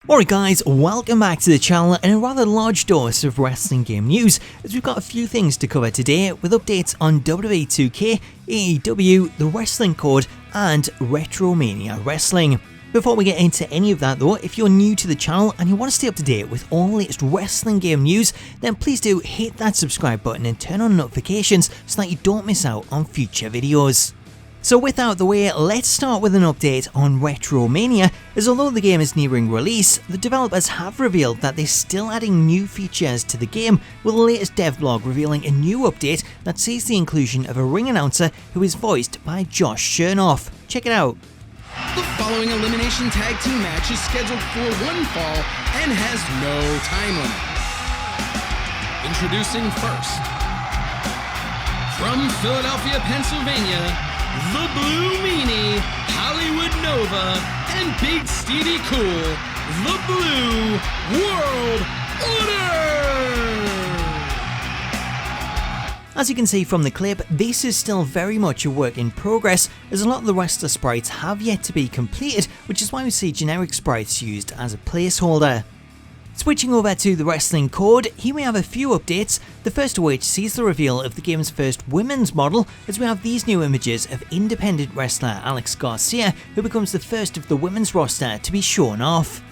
Alright guys, welcome back to the channel and a rather large dose of wrestling game news, as we've got a few things to cover today with updates on WWE 2K, AEW, the Wrestling Code and Retromania Wrestling. Before we get into any of that though, if you're new to the channel and you want to stay up to date with all the latest wrestling game news, then please do hit that subscribe button and turn on notifications so that you don't miss out on future videos. So with out the way, let's start with an update on Retromania, as although the game is nearing release, the developers have revealed that they're still adding new features to the game, with the latest devlog revealing a new update that sees the inclusion of a ring announcer who is voiced by Josh Chernoff. Check it out. The following elimination tag team match is scheduled for one fall and has no time limit. Introducing first, from Philadelphia, Pennsylvania, the Blue Meanie, Hollywood Nova, and Big Stevie Cool, the Blue World Order! As you can see from the clip, this is still very much a work in progress, as a lot of the wrestler sprites have yet to be completed, which is why we see generic sprites used as a placeholder. Switching over to the Wrestling Code, here we have a few updates, the first of which sees the reveal of the game's first women's model, as we have these new images of independent wrestler Alex Garcia, who becomes the first of the women's roster to be shown off.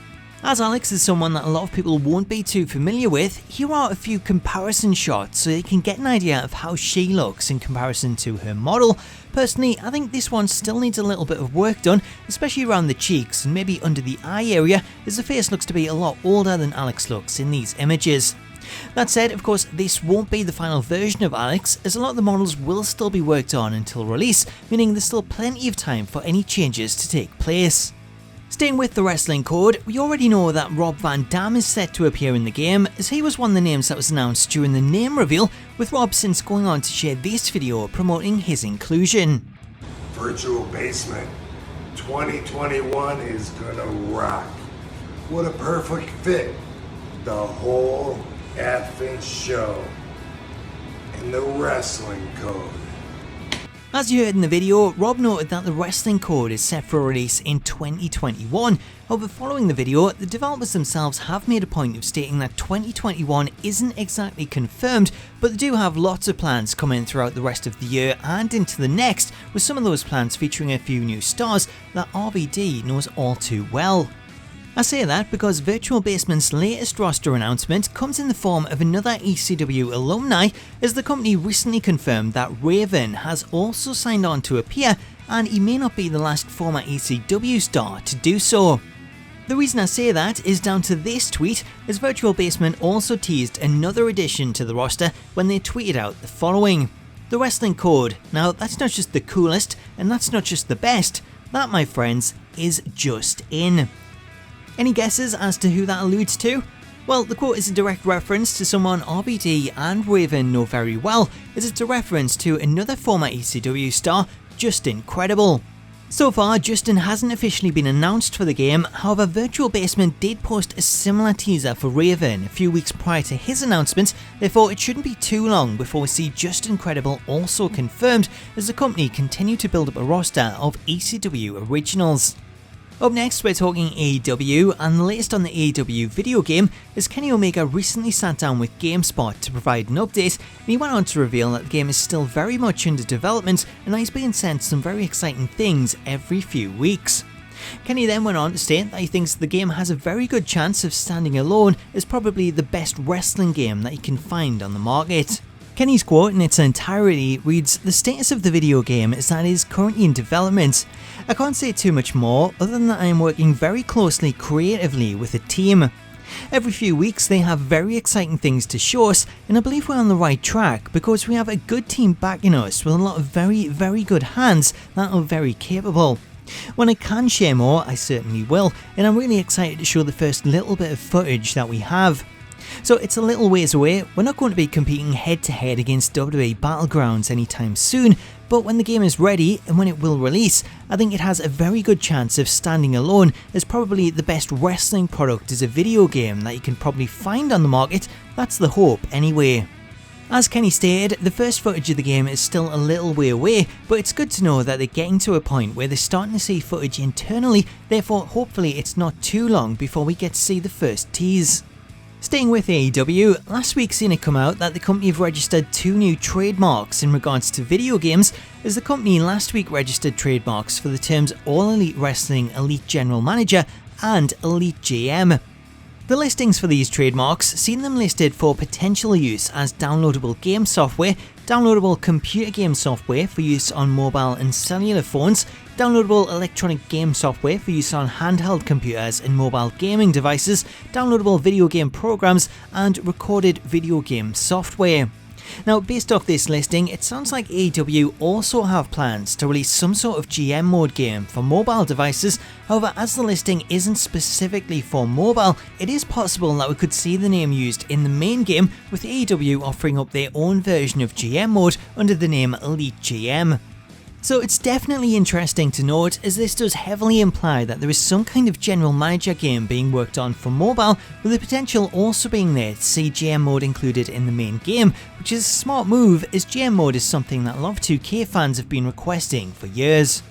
As Alex is someone that a lot of people won't be too familiar with, here are a few comparison shots so you can get an idea of how she looks in comparison to her model. Personally, I think this one still needs a little bit of work done, especially around the cheeks and maybe under the eye area, as the face looks to be a lot older than Alex looks in these images. That said, of course, this won't be the final version of Alex, as a lot of the models will still be worked on until release, meaning there's still plenty of time for any changes to take place. Staying with the Wrestling Code, we already know that Rob Van Dam is set to appear in the game, as he was one of the names that was announced during the name reveal, with Rob since going on to share this video promoting his inclusion. Virtual Basement 2021 is gonna rock. What a perfect fit. The whole effing show in the Wrestling Code. As you heard in the video, Rob noted that the Wrestling Code is set for release in 2021, however following the video, the developers themselves have made a point of stating that 2021 isn't exactly confirmed, but they do have lots of plans coming throughout the rest of the year and into the next, with some of those plans featuring a few new stars that RVD knows all too well. I say that because Virtual Basement's latest roster announcement comes in the form of another ECW alumni, as the company recently confirmed that Raven has also signed on to appear, and he may not be the last former ECW star to do so. The reason I say that is down to this tweet, as Virtual Basement also teased another addition to the roster when they tweeted out the following. The Wrestling Code. Now that's not just the coolest, and that's not just the best, that my friends is just in. Any guesses as to who that alludes to? Well, the quote is a direct reference to someone RVD and Raven know very well, as it's a reference to another former ECW star, Justin Credible. So far, Justin hasn't officially been announced for the game, however Virtual Basement did post a similar teaser for Raven a few weeks prior to his announcement, therefore it shouldn't be too long before we see Justin Credible also confirmed, as the company continue to build up a roster of ECW originals. Up next, we're talking AEW, and the latest on the AEW video game is Kenny Omega recently sat down with GameSpot to provide an update, and he went on to reveal that the game is still very much under development and that he's being sent some very exciting things every few weeks. Kenny then went on to state that he thinks the game has a very good chance of standing alone as probably the best wrestling game that you can find on the market. Kenny's quote in its entirety reads, "The status of the video game is that it is currently in development. I can't say too much more other than that I am working very closely creatively with a team. Every few weeks they have very exciting things to show us, and I believe we're on the right track because we have a good team backing us with a lot of very good hands that are very capable. When I can share more, I certainly will, and I'm really excited to show the first little bit of footage that we have. So it's a little ways away, we're not going to be competing head to head against WWE Battlegrounds anytime soon, but when the game is ready and when it will release, I think it has a very good chance of standing alone as probably the best wrestling product as a video game that you can probably find on the market. That's the hope anyway. As Kenny stated, the first footage of the game is still a little way away, but it's good to know that they're getting to a point where they're starting to see footage internally, therefore hopefully it's not too long before we get to see the first tease. Staying with AEW, last week seen it come out that the company have registered 2 new trademarks in regards to video games, as the company last week registered trademarks for the terms All Elite Wrestling Elite General Manager and Elite GM. The listings for these trademarks seen them listed for potential use as downloadable game software, downloadable computer game software for use on mobile and cellular phones, downloadable electronic game software for use on handheld computers and mobile gaming devices, downloadable video game programs, and recorded video game software. Now, based off this listing, it sounds like AEW also have plans to release some sort of GM mode game for mobile devices. However, as the listing isn't specifically for mobile, it is possible that we could see the name used in the main game, with AEW offering up their own version of GM mode under the name Elite GM. So it's definitely interesting to note, as this does heavily imply that there is some kind of general manager game being worked on for mobile, with the potential also being there to see GM mode included in the main game, which is a smart move as GM mode is something that a lot of 2K fans have been requesting for years.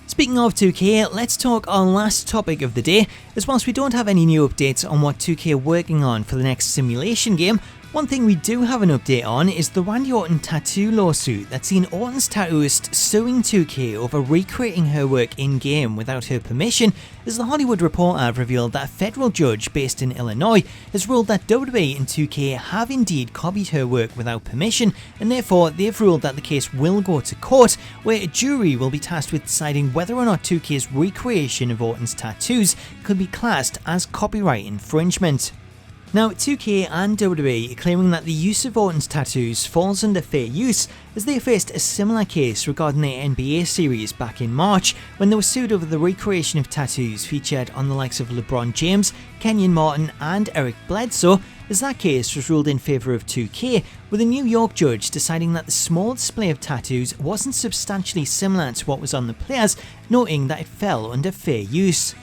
Speaking of 2K, let's talk our last topic of the day, as whilst we don't have any new updates on what 2K are working on for the next simulation game, one thing we do have an update on is the Randy Orton tattoo lawsuit that's seen Orton's tattooist suing 2K over recreating her work in-game without her permission, as the Hollywood Reporter revealed that a federal judge based in Illinois has ruled that WWE and 2K have indeed copied her work without permission, and therefore they've ruled that the case will go to court, where a jury will be tasked with deciding whether or not 2K's recreation of Orton's tattoos could be classed as copyright infringement. Now, 2K and WWE are claiming that the use of Orton's tattoos falls under fair use, as they faced a similar case regarding their NBA series back in March, when they were sued over the recreation of tattoos featured on the likes of LeBron James, Kenyon Martin and Eric Bledsoe, as that case was ruled in favour of 2K, with a New York judge deciding that the small display of tattoos wasn't substantially similar to what was on the players, noting that it fell under fair use.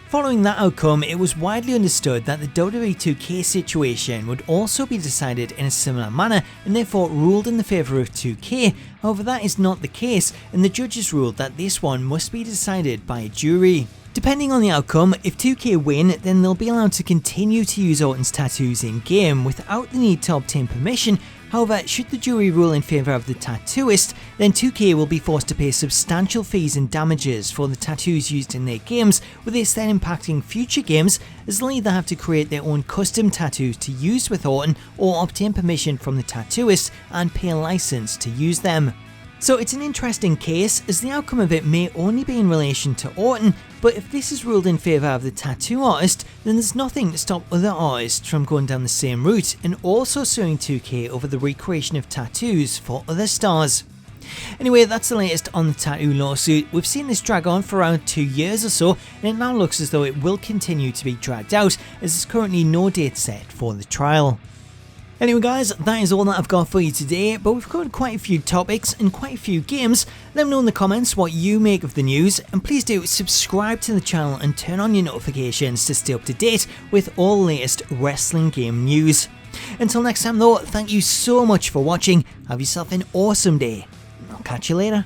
Following that outcome, it was widely understood that the WWE 2K situation would also be decided in a similar manner and therefore ruled in the favour of 2K. However, that is not the case, and the judges ruled that this one must be decided by a jury. Depending on the outcome, if 2K win, then they'll be allowed to continue to use Orton's tattoos in-game without the need to obtain permission. However, should the jury rule in favour of the tattooist, then 2K will be forced to pay substantial fees and damages for the tattoos used in their games, with this then impacting future games, as they'll either have to create their own custom tattoos to use with Orton or obtain permission from the tattooist and pay a licence to use them. So it's an interesting case, as the outcome of it may only be in relation to Orton, but if this is ruled in favour of the tattoo artist, then there's nothing to stop other artists from going down the same route and also suing 2K over the recreation of tattoos for other stars. Anyway, that's the latest on the tattoo lawsuit. We've seen this drag on for around 2 years or so, and it now looks as though it will continue to be dragged out, as there's currently no date set for the trial. Anyway guys, that is all that I've got for you today, but we've covered quite a few topics and quite a few games. Let me know in the comments what you make of the news, and please do subscribe to the channel and turn on your notifications to stay up to date with all the latest wrestling game news. Until next time though, thank you so much for watching, have yourself an awesome day, and I'll catch you later.